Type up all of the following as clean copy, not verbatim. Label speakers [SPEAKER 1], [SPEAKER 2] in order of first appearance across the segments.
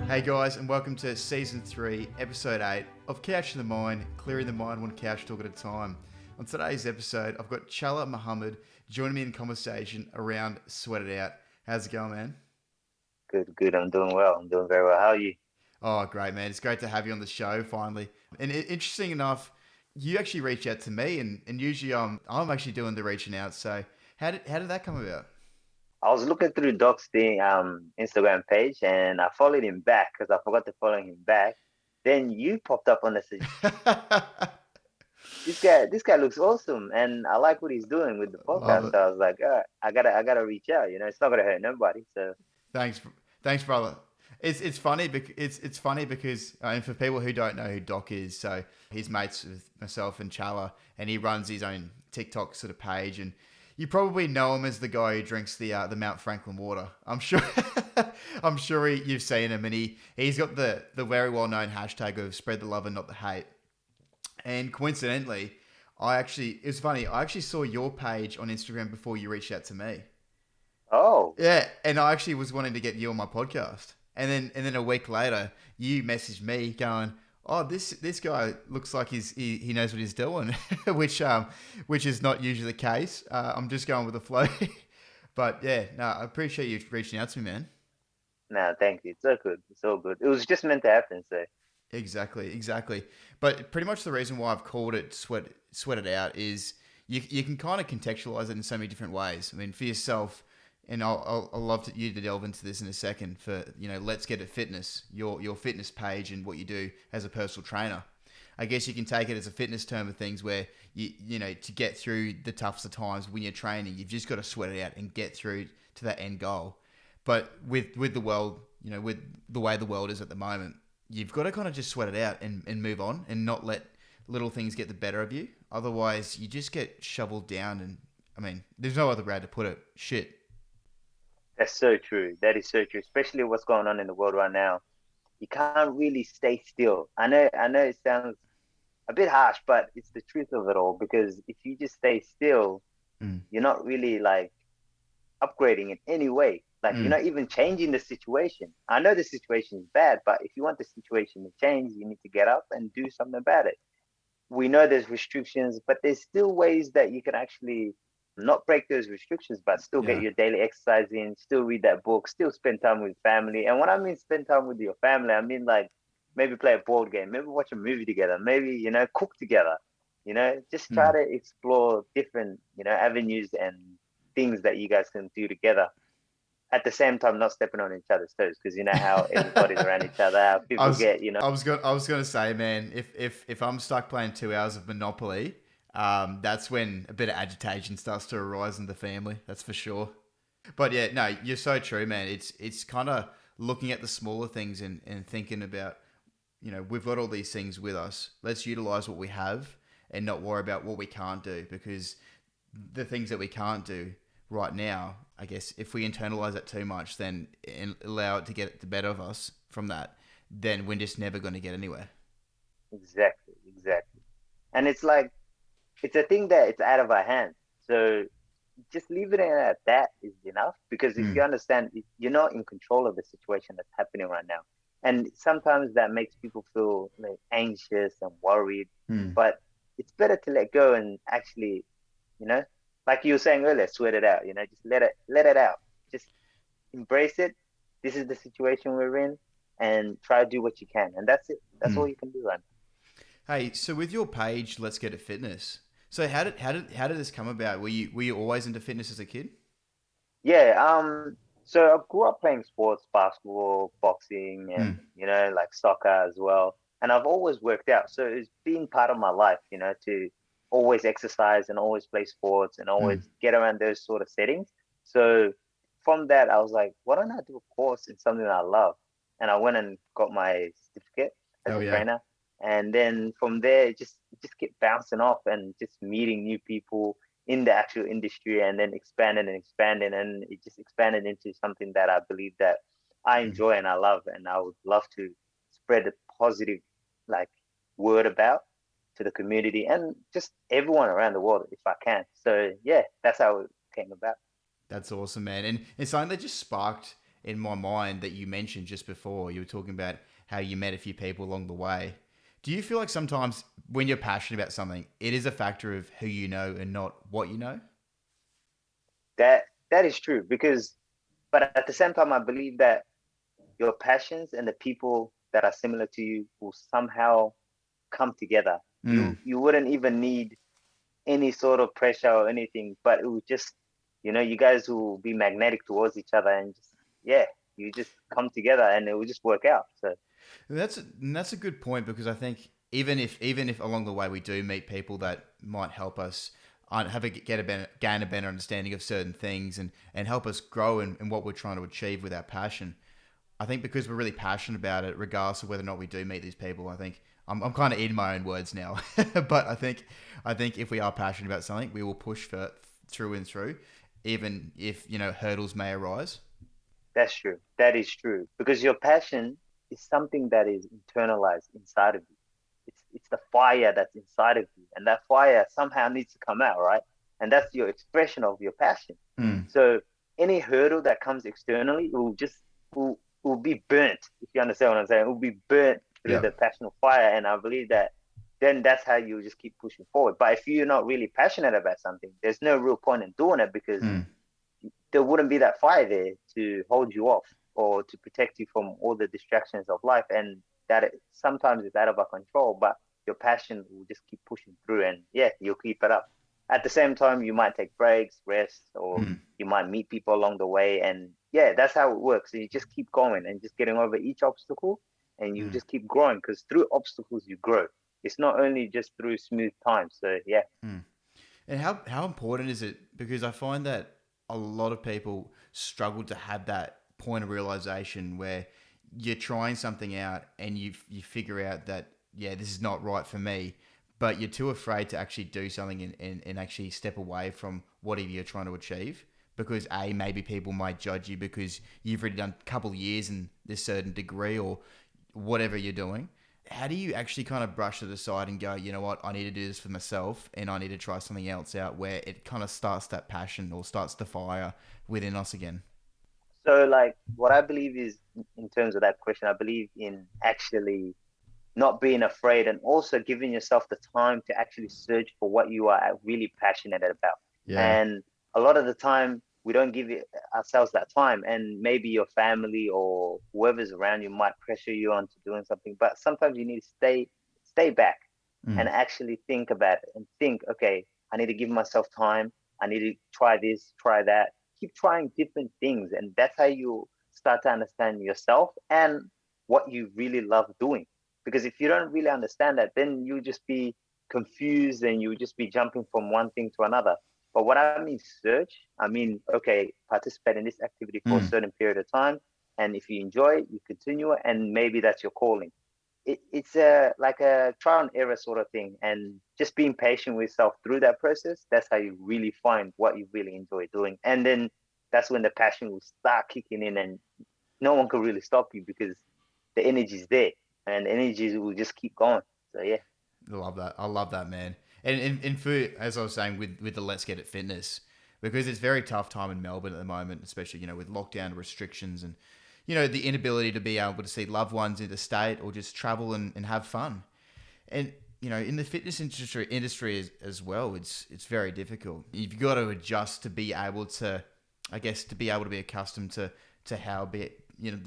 [SPEAKER 1] Hey guys, and welcome to Season 3, Episode 8 of Couch in the Mind, clearing the mind one couch talk at a time. On today's episode, I've got Chala Mohamed joining me in conversation around Sweat It Out. How's it going, man?
[SPEAKER 2] Good. I'm doing well. I'm doing very well. How are you?
[SPEAKER 1] Oh, great, man. It's great to have you on the show finally. And interesting enough, you actually reached out to me, and usually I'm actually doing the reaching out. So how did that come about?
[SPEAKER 2] I was looking through Doc's thing, Instagram page, and I followed him back because I forgot to follow him back. Then you popped up on the said, this guy looks awesome, and I like what he's doing with the
[SPEAKER 1] Love
[SPEAKER 2] podcast.
[SPEAKER 1] it.
[SPEAKER 2] So I was like, all right, I gotta reach out. It's not gonna hurt nobody. So
[SPEAKER 1] Thanks, thanks, brother. It's funny because it's funny because and for people who don't know who Doc is, so he's mates with myself and Chala, and he runs his own TikTok sort of page, and you probably know him as the guy who drinks the Mount Franklin water. I'm sure, I'm sure you've seen him, and he's got the very well known hashtag of spread the love and not the hate. And coincidentally, it's funny. I actually saw your page on Instagram before you reached out to me.
[SPEAKER 2] oh,
[SPEAKER 1] Yeah, and I actually was wanting to get you on my podcast, and then a week later, you messaged me going, "Oh, this guy looks like he knows what he's doing," which is not usually the case. I'm just going with the flow, but yeah, no, I appreciate you reaching out to me, man.
[SPEAKER 2] nah, thank you. It's so good. It's so good. It was just meant to happen. So
[SPEAKER 1] Exactly. But pretty much the reason why I've called it sweat it out is you can kind of contextualize it in so many different ways. I mean, for yourself, and I'll love you to delve into this in a second. For Let's Get It Fitness, your fitness page and what you do as a personal trainer. I guess you can take it as a fitness term of things where to get through the toughest of times when you're training, you've just got to sweat it out and get through to that end goal. But with the world, with the way the world is at the moment, you've got to kind of just sweat it out and move on and not let little things get the better of you. Otherwise, you just get shoveled down. And I mean, there's no other way to put it. Shit.
[SPEAKER 2] that's so true. That is so true. Especially what's going on in the world right now. You can't really stay still. I know it sounds a bit harsh, but it's the truth of it all because if you just stay still,
[SPEAKER 1] Mm,
[SPEAKER 2] you're not really like upgrading in any way. Like you're
[SPEAKER 1] mm,
[SPEAKER 2] not even changing the situation. I know the situation is bad, but if you want the situation to change, you need to get up and do something about it. We know there's restrictions, but there's still ways that you can actually not break those restrictions, but still get
[SPEAKER 1] yeah.
[SPEAKER 2] your daily exercise in, still read that book, still spend time with family. And when I mean spend time with your family, I mean like maybe play a board game, maybe watch a movie together, maybe, cook together, just try
[SPEAKER 1] Mm.
[SPEAKER 2] to explore different, avenues and things that you guys can do together. At the same time, not stepping on each other's toes, because you know how everybody's around each other, how
[SPEAKER 1] I
[SPEAKER 2] people
[SPEAKER 1] was
[SPEAKER 2] get.
[SPEAKER 1] I was gonna say, man, if I'm stuck playing 2 hours of Monopoly, that's when a bit of agitation starts to arise in the family. That's for sure. But yeah, no, you're so true, man. It's kind of looking at the smaller things and thinking about, we've got all these things with us. Let's utilize what we have and not worry about what we can't do, because the things that we can't do right now, I guess if we internalize that too much, then and allow it to get the better of us from that, then we're just never going to get anywhere.
[SPEAKER 2] Exactly. And it's like, it's a thing that it's out of our hands. So just leave it at that is enough. Because if you
[SPEAKER 1] Mm,
[SPEAKER 2] understand, you're not in control of the situation that's happening right now. And sometimes that makes people feel like anxious and worried.
[SPEAKER 1] mm.
[SPEAKER 2] But it's better to let go and actually, you know, like you were saying earlier, sweat it out. Just let it out. Just embrace it. This is the situation we're in, and try to do what you can. And that's it. That's all
[SPEAKER 1] Mm.
[SPEAKER 2] you can do right
[SPEAKER 1] Hey, so with your page, Let's Get It Fitness. So how did this come about? Were you always into fitness as a kid?
[SPEAKER 2] Yeah, so I grew up playing sports, basketball, boxing, and
[SPEAKER 1] Mm,
[SPEAKER 2] like soccer as well. And I've always worked out. So it's been part of my life, to always exercise and always play sports and
[SPEAKER 1] mm.
[SPEAKER 2] always get around those sort of settings. So from that, I was like, why don't I do a course in something that I love? And I went and got my certificate as
[SPEAKER 1] Oh
[SPEAKER 2] a
[SPEAKER 1] yeah.
[SPEAKER 2] trainer. And then from there, it just kept bouncing off and just meeting new people in the actual industry, and then expanding, and it just expanded into something that I believe that I
[SPEAKER 1] Mm.
[SPEAKER 2] enjoy and I love, and I would love to spread a positive like word about to the community and just everyone around the world if I can. So yeah, that's how it came about.
[SPEAKER 1] That's awesome, man. And it's something that just sparked in my mind that you mentioned just before. You were talking about how you met a few people along the way. Do you feel like sometimes when you're passionate about something, it is a factor of who you know and not what you know?
[SPEAKER 2] That is true because, but at the same time, I believe that your passions and the people that are similar to you will somehow come together.
[SPEAKER 1] Mm.
[SPEAKER 2] You wouldn't even need any sort of pressure or anything, but it would just, you guys will be magnetic towards each other and just, yeah, you just come together and it will just work out. So
[SPEAKER 1] That's a good point because I think even if along the way we do meet people that might help us have a get a better, gain a better understanding of certain things and help us grow in what we're trying to achieve with our passion. I think because we're really passionate about it, regardless of whether or not we do meet these people, I think I'm kind of eating my own words now. But I think if we are passionate about something, we will push for through and through, even if hurdles may arise.
[SPEAKER 2] that's true. That is true because your passion is something that is internalized inside of you. It's the fire that's inside of you, and that fire somehow needs to come out, right? And that's your expression of your passion.
[SPEAKER 1] Mm.
[SPEAKER 2] So any hurdle that comes externally will be burnt. If you understand what I'm saying, it will be burnt through
[SPEAKER 1] Yeah.
[SPEAKER 2] the passion of fire. And I believe that then that's how you just keep pushing forward. But if you're not really passionate about something, there's no real point in doing it because
[SPEAKER 1] Mm.
[SPEAKER 2] there wouldn't be that fire there to hold you off or to protect you from all the distractions of life. And sometimes it's out of our control, but your passion will just keep pushing through and yeah, you'll keep it up. At the same time, you might take breaks, rest, or
[SPEAKER 1] Mm.
[SPEAKER 2] you might meet people along the way. And yeah, that's how it works. So you just keep going and just getting over each obstacle and you
[SPEAKER 1] Mm.
[SPEAKER 2] just keep growing because through obstacles, you grow. It's not only just through smooth times. So yeah.
[SPEAKER 1] Mm. And how important is it? Because I find that a lot of people struggle to have that point of realization where you're trying something out and you figure out that yeah, this is not right for me, but you're too afraid to actually do something and actually step away from whatever you're trying to achieve. Because maybe people might judge you because you've already done a couple of years in this certain degree or whatever you're doing. How do you actually kind of brush it aside and go, you know what, I need to do this for myself and I need to try something else out where it kind of starts that passion or starts the fire within us again?
[SPEAKER 2] So like what I believe is in terms of that question, I believe in actually not being afraid and also giving yourself the time to actually search for what you are really passionate about.
[SPEAKER 1] Yeah.
[SPEAKER 2] And a lot of the time, we don't give ourselves that time. And maybe your family or whoever's around you might pressure you onto doing something. But sometimes you need to stay back
[SPEAKER 1] Mm.
[SPEAKER 2] and actually think about it and think, okay, I need to give myself time. I need to try this, try that. Keep trying different things. And that's how you start to understand yourself and what you really love doing. Because if you don't really understand that, then you just be confused and you just be jumping from one thing to another. But what I mean search, I mean, okay, participate in this activity for a
[SPEAKER 1] Mm.
[SPEAKER 2] certain period of time. And if you enjoy it, you continue it, and maybe that's your calling. It's a like a trial and error sort of thing. And just being patient with yourself through that process, that's how you really find what you really enjoy doing. And then that's when the passion will start kicking in and no one can really stop you because the energy is there and the energy will just keep going. So yeah.
[SPEAKER 1] I love that. I love that, man. And for, as I was saying, with the Let's Get It Fitness, because it's very tough time in Melbourne at the moment, especially, with lockdown restrictions and, the inability to be able to see loved ones interstate or just travel and have fun. And in the fitness industry as well, it's very difficult. You've got to adjust to be able to, I guess, to be able to be accustomed to how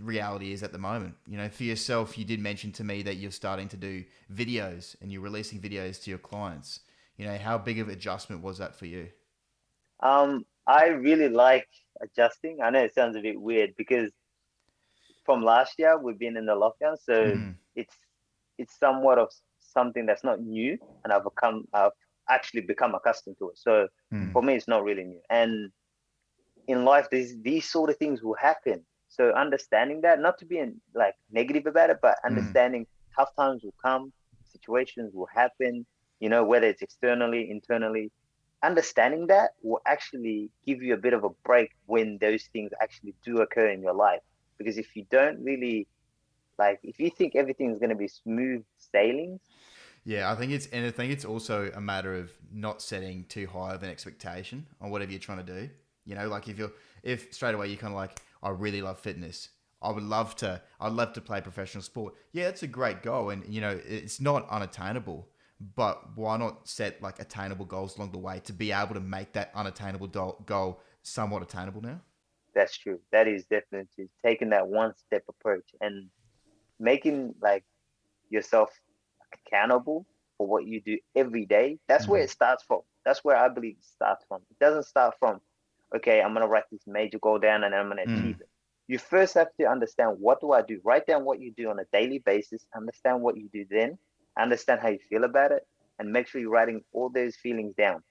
[SPEAKER 1] reality is at the moment. For yourself, you did mention to me that you're starting to do videos and you're releasing videos to your clients. How big of an adjustment was that for you?
[SPEAKER 2] I really like adjusting. I know it sounds a bit weird because from last year we've been in the lockdown, so
[SPEAKER 1] Mm.
[SPEAKER 2] it's it's somewhat of something that's not new, and I've actually become accustomed to it. So
[SPEAKER 1] Mm.
[SPEAKER 2] for me, it's not really new. And in life, these sort of things will happen. So understanding that, not to be like negative about it, but
[SPEAKER 1] Mm.
[SPEAKER 2] understanding tough times will come, situations will happen. Whether it's externally, internally, understanding that will actually give you a bit of a break when those things actually do occur in your life. Because if you don't really like, if you think everything's going to be smooth sailing,
[SPEAKER 1] Yeah, I think it's also a matter of not setting too high of an expectation on whatever you're trying to do. Like if straight away you're kind of like, I really love fitness. I'd love to play professional sport. Yeah, it's a great goal, and it's not unattainable. But why not set like attainable goals along the way to be able to make that unattainable goal somewhat attainable now?
[SPEAKER 2] That's true. That is definitely taking that one step approach and making like yourself accountable for what you do every day. That's where
[SPEAKER 1] Mm,
[SPEAKER 2] it starts from. That's where I believe it starts from. It doesn't start from, okay, I'm gonna write this major goal down and I'm gonna achieve
[SPEAKER 1] mm,
[SPEAKER 2] it. You first have to understand, what do I do? Write down what you do on a daily basis. Understand what you do then. Understand how you feel about it, and make sure you're writing all those feelings down.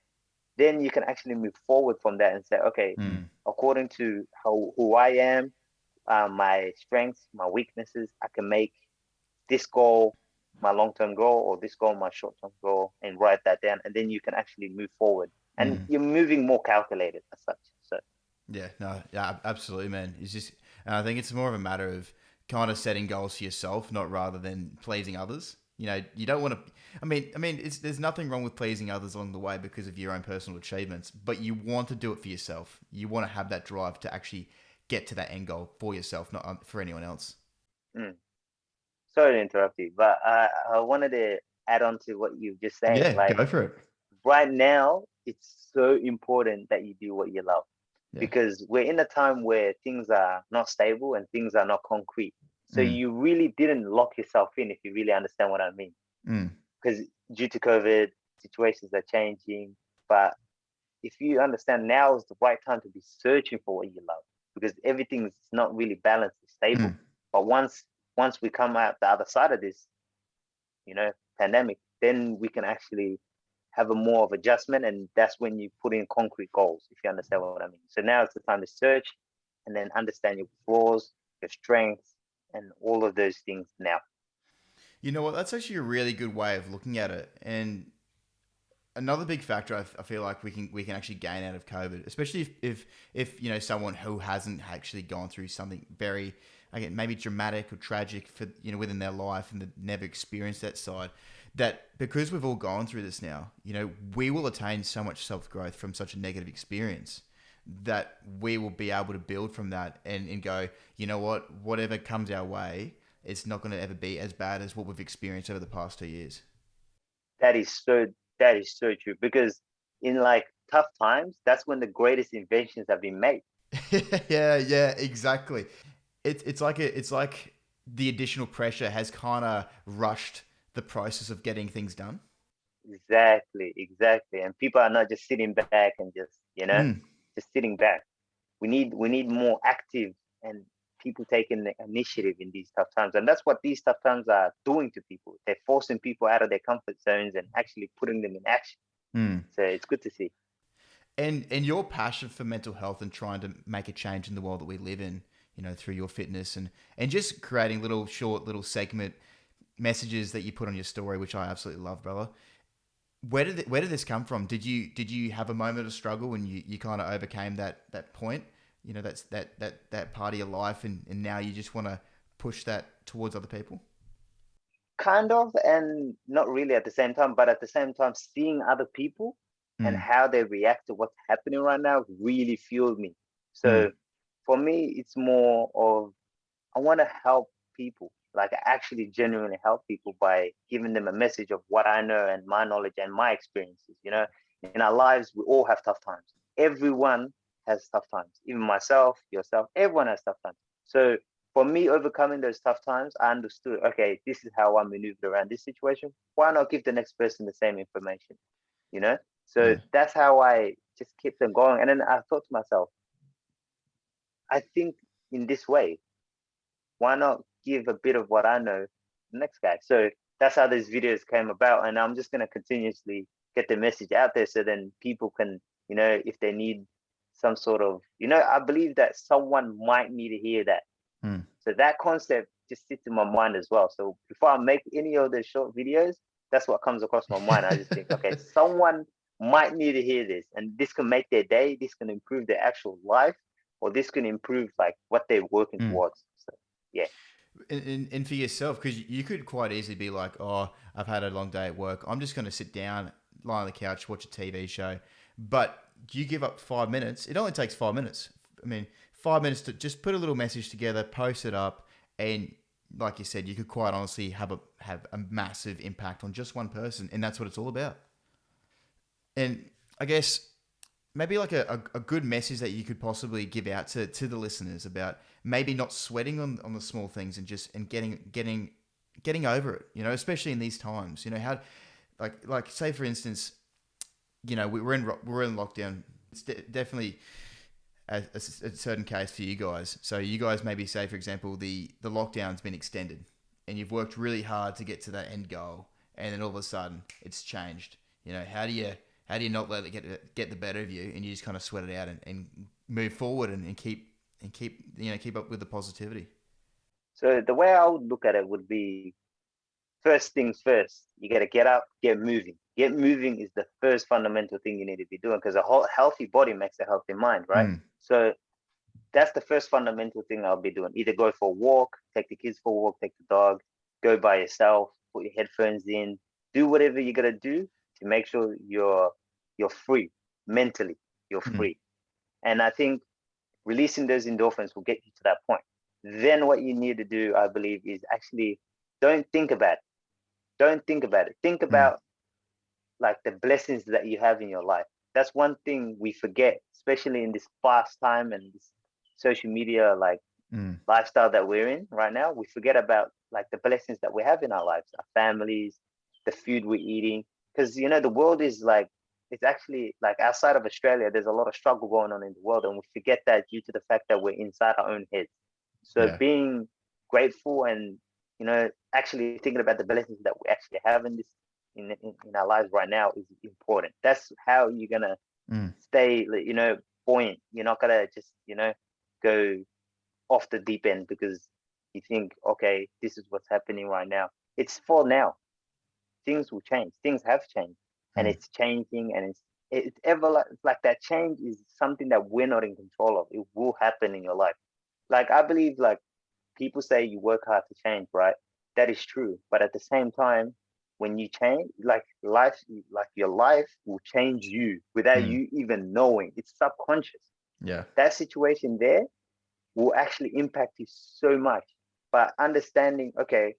[SPEAKER 2] Then you can actually move forward from that and say, okay,
[SPEAKER 1] mm,
[SPEAKER 2] according to how who I am, my strengths, my weaknesses, I can make this goal my long-term goal, or this goal my short-term goal, and write that down, and then you can actually move forward, and
[SPEAKER 1] mm.
[SPEAKER 2] you're moving more calculated as such. So
[SPEAKER 1] Yeah, no, yeah, absolutely, man. It's just, and I think it's more of a matter of kind of setting goals for yourself, not rather than pleasing others. You don't want to. There's nothing wrong with pleasing others along the way because of your own personal achievements, but you want to do it for yourself. You want to have that drive to actually get to that end goal for yourself, not for anyone else.
[SPEAKER 2] mm, sorry to interrupt you, but I wanted to add on to what you just saying.
[SPEAKER 1] Yeah,
[SPEAKER 2] Like,
[SPEAKER 1] go for it.
[SPEAKER 2] right now, it's so important that you do what you love,
[SPEAKER 1] Yeah.
[SPEAKER 2] because we're in a time where things are not stable and things are not concrete. So
[SPEAKER 1] Mm,
[SPEAKER 2] you really didn't lock yourself in, if you really understand what I mean.
[SPEAKER 1] mm,
[SPEAKER 2] Because due to COVID, situations are changing. But if you understand, now is the right time to be searching for what you love, because everything's not really balanced and stable.
[SPEAKER 1] mm.
[SPEAKER 2] But once we come out the other side of this, you know, pandemic, then we can actually have a more of adjustment, and that's when you put in concrete goals, if you understand what I mean. So now it's the time to search and then understand your flaws, your strengths, and all of those things now.
[SPEAKER 1] You know what? That's actually a really good way of looking at it, and another big factor I feel like we can actually gain out of COVID, especially if someone who hasn't actually gone through something very, again, maybe dramatic or tragic for within their life, and they've never experienced that side. That because we've all gone through this now, we will attain so much self growth from such a negative experience that we will be able to build from that and go, whatever comes our way, it's not going to ever be as bad as what we've experienced over the past 2 years.
[SPEAKER 2] That is so that is so true, because in like tough times, that's when the greatest inventions have been made.
[SPEAKER 1] Yeah, yeah, exactly. It's like the additional pressure has kind of rushed the process of getting things done.
[SPEAKER 2] Exactly, exactly. And people are not just sitting back and just,
[SPEAKER 1] Mm.
[SPEAKER 2] just sitting back. We need more active and people taking the initiative in these tough times. And that's what these tough times are doing to people. They're forcing people out of their comfort zones and actually putting them in action.
[SPEAKER 1] Mm.
[SPEAKER 2] So it's good to see.
[SPEAKER 1] And your passion for mental health and trying to make a change in the world that we live in, through your fitness and just creating little short little segment messages that you put on your story, which I absolutely love, brother. Where did this come from? Did you have a moment of struggle and you kind of overcame that point? That's that part of your life, and now you just want to push that towards other people.
[SPEAKER 2] Kind of, and not really at the same time, but at the same time, seeing other people and
[SPEAKER 1] Mm,
[SPEAKER 2] how they react to what's happening right now really fueled me.
[SPEAKER 1] mm,
[SPEAKER 2] So for me, it's more of, I want to help people, like actually genuinely help people by giving them a message of what I know and my knowledge and my experiences. In our lives, we all have tough times. Everyone has tough times, even myself, yourself, everyone has tough times. So for me, overcoming those tough times, I understood, okay, this is how I maneuvered around this situation. Why not give the next person the same information? You know? So
[SPEAKER 1] yeah.
[SPEAKER 2] that's how I just kept them going. And then I thought to myself, I think in this way, why not give a bit of what I know to the next guy? So that's how these videos came about. And I'm just going to continuously get the message out there, so then people can, if they need some sort of, I believe that someone might need to hear that.
[SPEAKER 1] Mm.
[SPEAKER 2] So that concept just sits in my mind as well. So before I make any of those short videos, that's what comes across my mind. I just think, okay, someone might need to hear this, and this can make their day. This can improve their actual life, or this can improve like what they're working
[SPEAKER 1] Mm.
[SPEAKER 2] towards. So yeah.
[SPEAKER 1] And for yourself, because you could quite easily be like, oh, I've had a long day at work. I'm just going to sit down, lie on the couch, watch a TV show. But you give up 5 minutes. It only takes 5 minutes. I mean, 5 minutes to just put a little message together, post it up, and like you said, you could quite honestly have a massive impact on just one person, and that's what it's all about. And I guess maybe like a good message that you could possibly give out to the listeners about maybe not sweating on the small things and getting over it, especially in these times. How, like say for instance, we're in lockdown. It's definitely a certain case for you guys. So you guys maybe say, for example, the lockdown's been extended and you've worked really hard to get to that end goal, and then all of a sudden it's changed. How do you not let it get the better of you, and you just kind of sweat it out and move forward and keep up with the positivity?
[SPEAKER 2] So the way I would look at it would be, first things first, you got to get up, get moving. Get moving is the first fundamental thing you need to be doing, because a whole healthy body makes a healthy mind, right?
[SPEAKER 1] Mm.
[SPEAKER 2] So that's the first fundamental thing I'll be doing. Either go for a walk, take the kids for a walk, take the dog, go by yourself, put your headphones in, do whatever you got to do to make sure you're free mentally. You're
[SPEAKER 1] Mm.
[SPEAKER 2] free, and I think releasing those endorphins will get you to that point. Then what you need to do, I believe, is actually don't think about it. Don't think about it. Think
[SPEAKER 1] Mm.
[SPEAKER 2] about like the blessings that you have in your life. That's one thing we forget, especially in this fast time and this social media like
[SPEAKER 1] Mm.
[SPEAKER 2] lifestyle that we're in right now. We forget about like the blessings that we have in our lives, our families, the food we're eating. Because the world is like, it's actually like outside of Australia, there's a lot of struggle going on in the world, and we forget that due to the fact that we're inside our own heads. So
[SPEAKER 1] Yeah.
[SPEAKER 2] being grateful and actually thinking about the blessings that we actually have in this in our lives right now is important. That's how you're gonna
[SPEAKER 1] Mm.
[SPEAKER 2] stay, buoyant. You're not gonna just go off the deep end because you think, okay, this is what's happening right now. It's for now. Things will change. Things have changed, and
[SPEAKER 1] Mm.
[SPEAKER 2] it's changing, and it's ever like that. Change is something that we're not in control of. It will happen in your life. Like I believe, like people say, you work hard to change, right? That is true, but at the same time, when you change, like your life will change you without
[SPEAKER 1] Mm.
[SPEAKER 2] you even knowing. It's subconscious.
[SPEAKER 1] Yeah.
[SPEAKER 2] That situation there will actually impact you so much. But understanding, okay,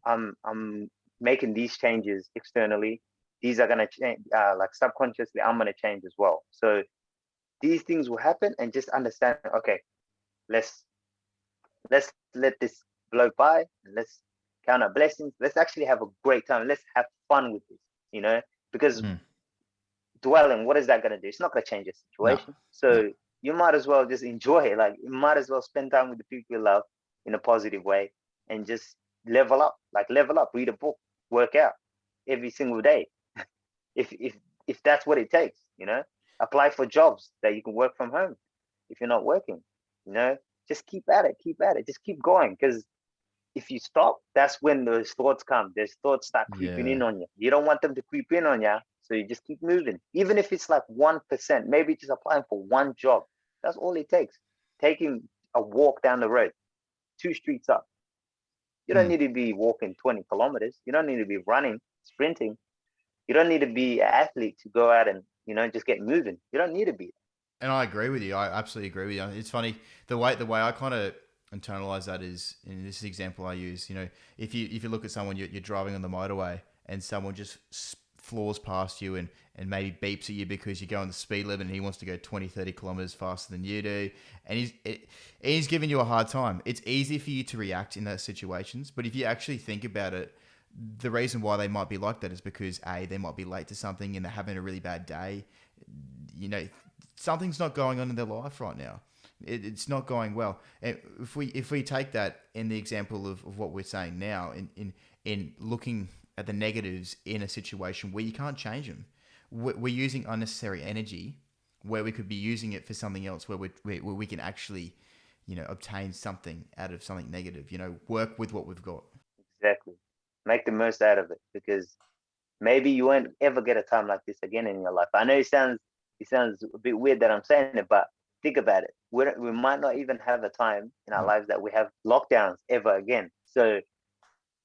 [SPEAKER 2] I'm making these changes externally. These are gonna change. Like subconsciously, I'm gonna change as well. So these things will happen, and just understand. Okay, let's let's let this blow by. And let's count our blessings. Let's actually have a great time. Let's have fun with this. Because
[SPEAKER 1] Mm.
[SPEAKER 2] dwelling, what is that gonna do? It's not gonna change your
[SPEAKER 1] No.
[SPEAKER 2] situation.
[SPEAKER 1] No.
[SPEAKER 2] So you might as well just enjoy it. Like you might as well spend time with the people you love in a positive way, and just level up. Like level up, read a book, work out every single day. If that's what it takes, apply for jobs that you can work from home if you're not working. You know, just keep at it, just keep going. Because if you stop, that's when those thoughts come. Those thoughts start creeping
[SPEAKER 1] Yeah.
[SPEAKER 2] in on you. You don't want them to creep in on you, so you just keep moving. Even if it's like 1%, maybe just applying for one job. That's all it takes. Taking a walk down the road, 2 streets up. You don't
[SPEAKER 1] Mm.
[SPEAKER 2] need to be walking 20 kilometers. You don't need to be running, sprinting. You don't need to be an athlete to go out and just get moving. You don't need to be.
[SPEAKER 1] And I agree with you. I absolutely agree with you. It's funny the way I kind of internalize that is, in this example I use. If you look at someone, you're driving on the motorway and someone just floors past you and maybe beeps at you because you're going the speed limit and he wants to go 20, 30 kilometers faster than you do, and he's giving you a hard time. It's easy for you to react in those situations, but if you actually think about it, the reason why they might be like that is because they might be late to something and they're having a really bad day. you know Something's not going on in their life right now. It's not going well. And if we take that in the example of what we're saying now, in looking at the negatives in a situation where you can't change them, we're using unnecessary energy where we could be using it for something else, where we can actually obtain something out of something negative. Work with what we've got.
[SPEAKER 2] Exactly. Make the most out of it, because maybe you won't ever get a time like this again in your life. I know it sounds a bit weird that I'm saying it, but think about it. We might not even have a time in our
[SPEAKER 1] Mm.
[SPEAKER 2] lives that we have lockdowns ever again. So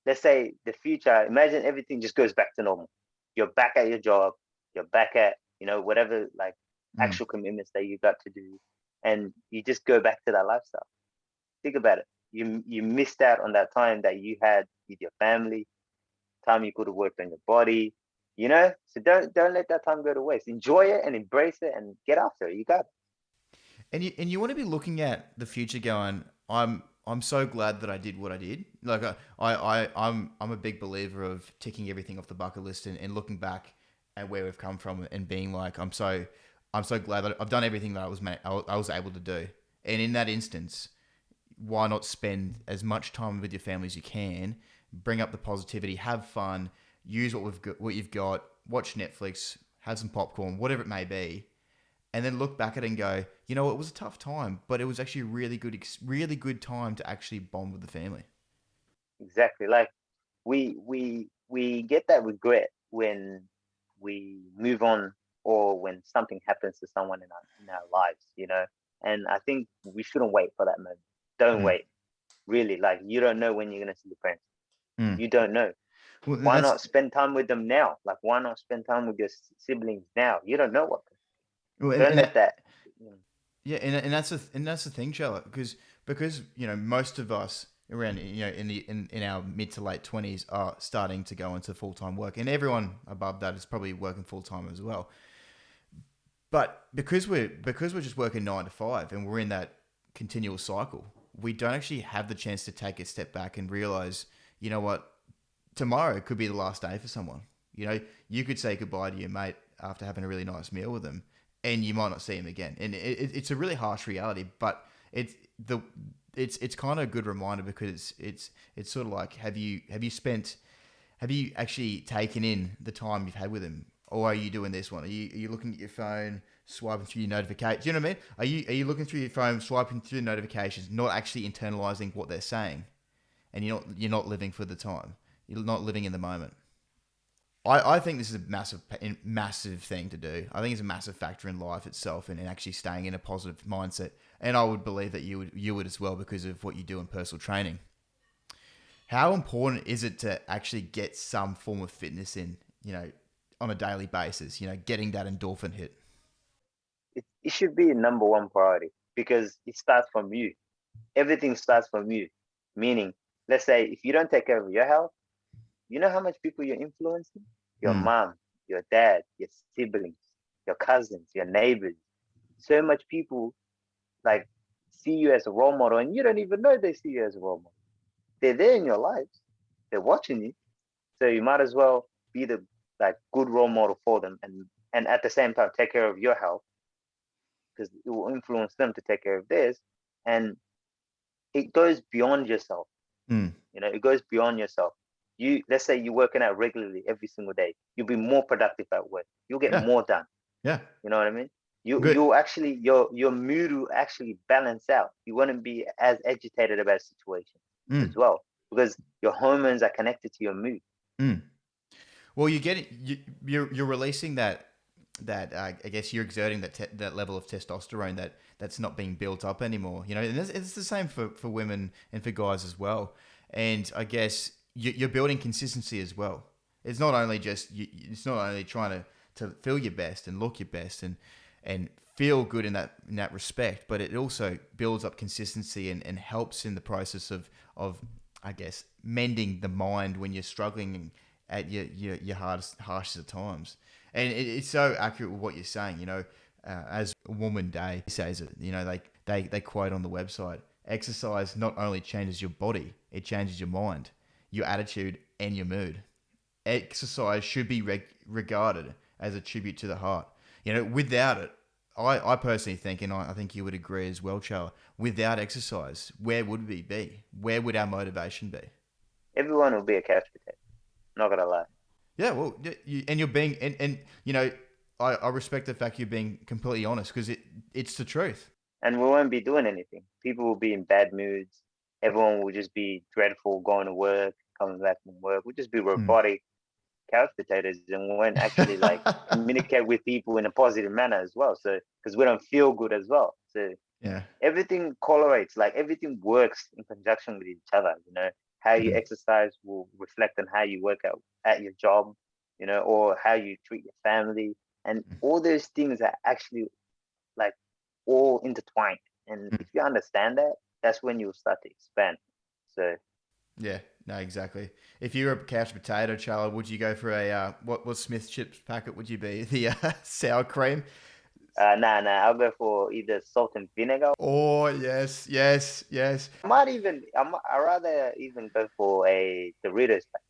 [SPEAKER 2] let's say the future, imagine everything just goes back to normal. You're back at your job, you're back at, whatever like
[SPEAKER 1] Mm.
[SPEAKER 2] actual commitments that you got to do. and you just go back to that lifestyle. Think about it. You missed out on that time that you had with your family, time you could have worked on your body, you know. So don't let that time go to waste. Enjoy it and embrace it and get after it. You got it.
[SPEAKER 1] And you want to be looking at the future going, I'm so glad that I did what I did. Like I'm a big believer of ticking everything off the bucket list and looking back at where we've come from and being like, I'm so glad that I've done everything that I was able to do. And in that instance, why not spend as much time with your family as you can? Bring up the positivity, have fun, use what you've got, watch Netflix, have some popcorn, whatever it may be, and then look back at it and go, you know, it was a tough time, but it was actually a really good time to actually bond with the family.
[SPEAKER 2] Exactly. Like we get that regret when we move on or when something happens to someone in our lives, you know. And I think we shouldn't wait for that moment. Don't
[SPEAKER 1] Mm.
[SPEAKER 2] wait. Really, like you don't know when you're gonna see your friends.
[SPEAKER 1] Mm.
[SPEAKER 2] You don't know.
[SPEAKER 1] Well,
[SPEAKER 2] Why
[SPEAKER 1] that's
[SPEAKER 2] not spend time with them now? Like why not spend time with your siblings now? You don't know what.
[SPEAKER 1] well,
[SPEAKER 2] Don't let that. You know,
[SPEAKER 1] yeah, and that's the thing, Charlotte, because you know most of us around in our mid to late 20s are starting to go into full time work, and everyone above that is probably working full time as well. But because we're just working 9 to 5 and we're in that continual cycle, we don't actually have the chance to take a step back and realize, you know what, tomorrow could be the last day for someone. You know, you could say goodbye to your mate after having a really nice meal with them, and you might not see him again. And it's a really harsh reality, but it's the it's kind of a good reminder because it's sort of like have you actually taken in the time you've had with him, or are you doing this one? Are you looking at your phone, swiping through your notifications? Do you know what I mean? Are you looking through your phone, swiping through the notifications, not actually internalizing what they're saying, and you're not living for the time. You're not living in the moment. I think this is a massive thing to do. I think it's a massive factor in life itself and actually staying in a positive mindset. And I would believe that you would as well because of what you do in personal training. How important is it to actually get some form of fitness in, on a daily basis, getting that endorphin hit?
[SPEAKER 2] it should be a number one priority because it starts from you. Everything starts from you. Meaning, let's say if you don't take care of your health, you know how much people you're influencing? Your
[SPEAKER 1] Mm,
[SPEAKER 2] mom, your dad, your siblings, your cousins, your neighbors. So much people like see you as a role model and you don't even know they see you as a role model. They're there in your lives. They're watching you. So you might as well be the like good role model for them and at the same time take care of your health because it will influence them to take care of theirs. And it goes beyond yourself.
[SPEAKER 1] mm,
[SPEAKER 2] You know, it goes beyond yourself. You let's say you're working out regularly every single day. You'll be more productive at work. You'll get
[SPEAKER 1] yeah,
[SPEAKER 2] more done.
[SPEAKER 1] yeah,
[SPEAKER 2] You know what I mean?
[SPEAKER 1] good.
[SPEAKER 2] You'll actually your mood will actually balance out. You wouldn't be as agitated about a situation as
[SPEAKER 1] Mm,
[SPEAKER 2] well because your hormones are connected to your mood.
[SPEAKER 1] mm. Well, you're releasing I guess you're exerting that level of testosterone that's not being built up anymore. And it's the same for women and for guys as well. And I guess you're building consistency as well. It's not only trying to feel your best and look your best and feel good in that respect, but it also builds up consistency and helps in the process of I guess mending the mind when you're struggling at your hardest, harshest of times. And it's so accurate with what you're saying. As Woman Day says it, they quote on the website, exercise not only changes your body, it changes your mind, your attitude, and your mood. Exercise should be regarded as a tribute to the heart. Without it, I personally think, and I think you would agree as well, Charlie, without exercise, where would we be? Where would our motivation be?
[SPEAKER 2] Everyone will be a couch potato. Not gonna lie.
[SPEAKER 1] Yeah, well, and you're being, and I respect the fact you're being completely honest because it's the truth.
[SPEAKER 2] And we won't be doing anything. People will be in bad moods. Everyone will just be dreadful going to work, coming back from work. We'll just be
[SPEAKER 1] Hmm.
[SPEAKER 2] robotic couch potatoes and we won't actually like communicate with people in a positive manner as well. So because we don't feel good as well. So
[SPEAKER 1] Yeah.
[SPEAKER 2] everything correlates, like everything works in conjunction with each other, you know. How you
[SPEAKER 1] Mm.
[SPEAKER 2] exercise will reflect on how you work out at your job, you know, or how you treat your family. And all those things are actually like all intertwined. And
[SPEAKER 1] Mm.
[SPEAKER 2] if you understand that, that's when you'll start to expand. So
[SPEAKER 1] Yeah, no, exactly. If you were a couch potato, Chala, would you go for a what Smith chips packet would you be? The sour cream?
[SPEAKER 2] I'll go for either salt and vinegar.
[SPEAKER 1] Oh yes, yes, yes.
[SPEAKER 2] I rather even go for a Doritos pack.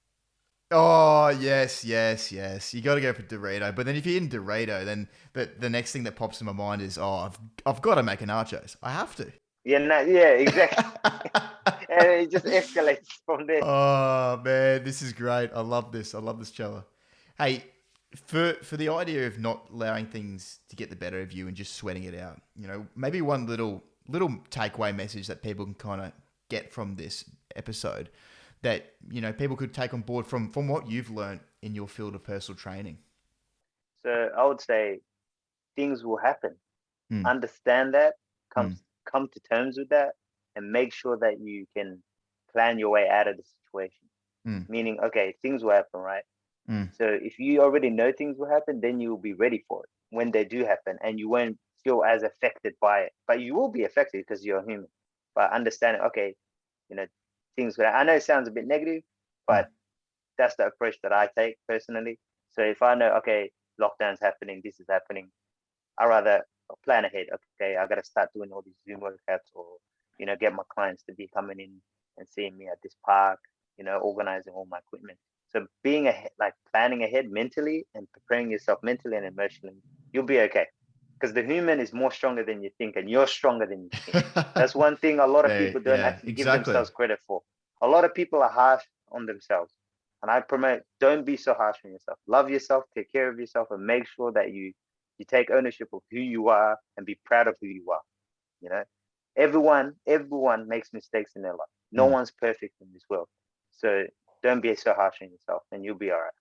[SPEAKER 1] Oh yes, yes, yes. You got to go for Dorito. But then if you're in Dorito, then the next thing that pops in my mind is, oh, I've got to make a nachos. I have to.
[SPEAKER 2] Yeah, yeah, exactly. And it just escalates from there.
[SPEAKER 1] Oh man, this is great. I love this. I love this, Chella. Hey, for the idea of not allowing things to get the better of you and just sweating it out, maybe one little takeaway message that people can kind of get from this episode that people could take on board from what you've learned in your field of personal training.
[SPEAKER 2] So I would say things will happen.
[SPEAKER 1] Mm,
[SPEAKER 2] Understand that, come
[SPEAKER 1] mm,
[SPEAKER 2] come to terms with that, and make sure that you can plan your way out of the situation.
[SPEAKER 1] mm,
[SPEAKER 2] Meaning, okay, things will happen, right?
[SPEAKER 1] mm.
[SPEAKER 2] So if you already know things will happen, then you will be ready for it when they do happen, and you won't feel as affected by it. But you will be affected because you're human. But understanding, okay, you know, things. I know it sounds a bit negative,
[SPEAKER 1] Mm.
[SPEAKER 2] but that's the approach that I take personally. So if I know, okay, lockdown's happening, this is happening, I rather plan ahead. Okay, I got to start doing all these Zoom workouts, or get my clients to be coming in and seeing me at this park. Organizing all my equipment. So being ahead, like planning ahead mentally and preparing yourself mentally and emotionally, you'll be okay. Because the human is more stronger than you think, and you're stronger than you think. That's one thing a lot of
[SPEAKER 1] Yeah,
[SPEAKER 2] people don't
[SPEAKER 1] yeah,
[SPEAKER 2] actually give
[SPEAKER 1] exactly.
[SPEAKER 2] themselves credit for. A lot of people are harsh on themselves. And I promote, don't be so harsh on yourself. Love yourself, take care of yourself, and make sure that you take ownership of who you are and be proud of who you are. You know, everyone makes mistakes in their life. No
[SPEAKER 1] Mm.
[SPEAKER 2] one's perfect in this world. So don't be so harsh on yourself, and you'll be all right.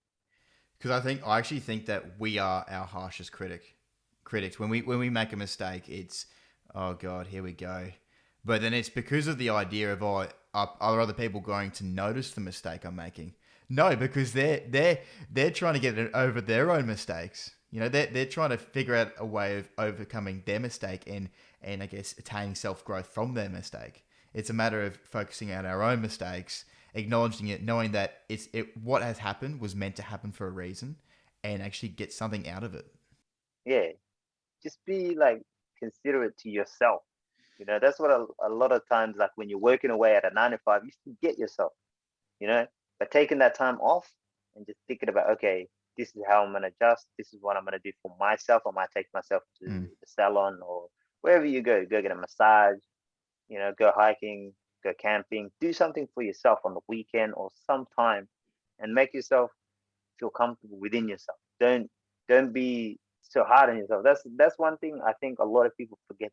[SPEAKER 1] Because I actually think that we are our harshest critics. When we make a mistake, it's, oh god, here we go. But then it's because of the idea of, are other people going to notice the mistake I'm making? No, because they're trying to get it over their own mistakes. They're trying to figure out a way of overcoming their mistake and I guess attaining self growth from their mistake. It's a matter of focusing on our own mistakes, acknowledging it, knowing that what has happened was meant to happen for a reason, and actually get something out of it.
[SPEAKER 2] Yeah, just be like considerate to yourself. That's what a lot of times, like when you're working away at a 9 to 5, you forget yourself. you know. But taking that time off and just thinking about, okay, this is how I'm gonna adjust. This is what I'm gonna do for myself. I might take myself to
[SPEAKER 1] Mm.
[SPEAKER 2] the salon or wherever you go. Go get a massage. Go hiking, go camping. Do something for yourself on the weekend or sometime, and make yourself feel comfortable within yourself. Don't be so hard on yourself. That's one thing I think a lot of people forget.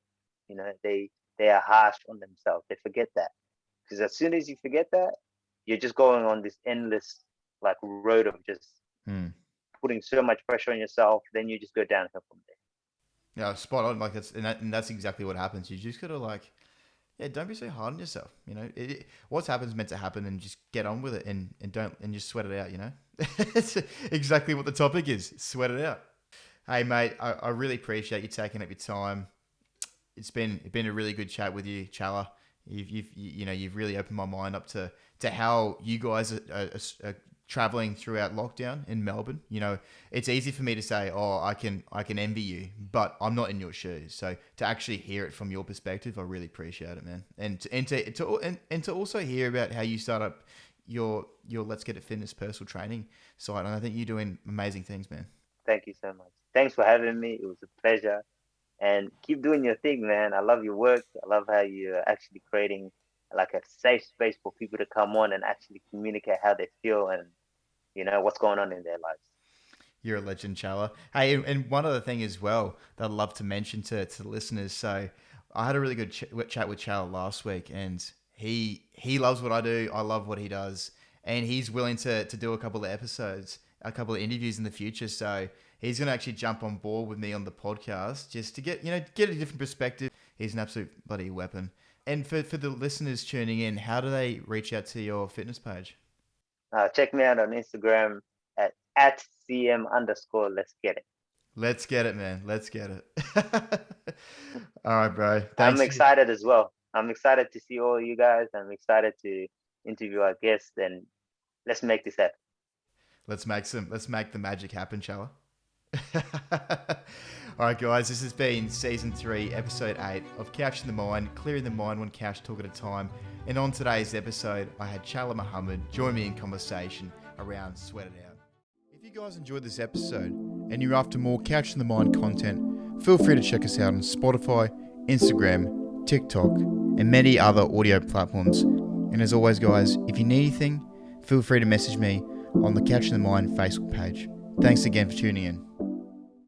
[SPEAKER 2] They are harsh on themselves. They forget that because as soon as you forget that, you're just going on this endless like road of just
[SPEAKER 1] Mm.
[SPEAKER 2] putting so much pressure on yourself. Then you just go downhill from there.
[SPEAKER 1] Yeah, spot on. Like that's exactly what happens. You just gotta yeah, don't be so hard on yourself. What's happened is meant to happen, and just get on with it, and just sweat it out. It's exactly what the topic is. Sweat it out. Hey, mate, I really appreciate you taking up your time. It's been a really good chat with you, Chala. You've really opened my mind up to how you guys are traveling throughout lockdown in Melbourne. It's easy for me to say, oh, I can envy you, but I'm not in your shoes. So to actually hear it from your perspective, I really appreciate it, man. And to also hear about how you start up your Let's Get It Fitness personal training site, and I think you're doing amazing things, man.
[SPEAKER 2] Thank you so much. Thanks for having me. It was a pleasure. And keep doing your thing, man. I love your work. I love how you're actually creating like a safe space for people to come on and actually communicate how they feel and what's going on in their lives.
[SPEAKER 1] You're a legend, Chala. Hey, and one other thing as well that I'd love to mention to the listeners. So I had a really good chat with Chala last week, and he loves what I do. I love what he does, and he's willing to do a couple of episodes, a couple of interviews in the future. So he's going to actually jump on board with me on the podcast just to get a different perspective. He's an absolute bloody weapon. And for the listeners tuning in, how do they reach out to your fitness page?
[SPEAKER 2] Check me out on Instagram at cm_let's get it.
[SPEAKER 1] Let's get it, man. Let's get it. All right, bro.
[SPEAKER 2] I'm
[SPEAKER 1] Thanks.
[SPEAKER 2] excited as well. I'm excited to see all you guys. I'm excited to interview our guests, and let's make this happen.
[SPEAKER 1] Let's make the magic happen, Chala. All right, guys, this has been Season 3, Episode 8 of Couch in the Mind, clearing the mind one couch talk at a time. And on today's episode, I had Chala Mohamed join me in conversation around Sweat It Out. If you guys enjoyed this episode and you're after more Couch in the Mind content, feel free to check us out on Spotify, Instagram, TikTok, and many other audio platforms. And as always, guys, if you need anything, feel free to message me on the Couch in the Mind Facebook page. Thanks again for tuning in.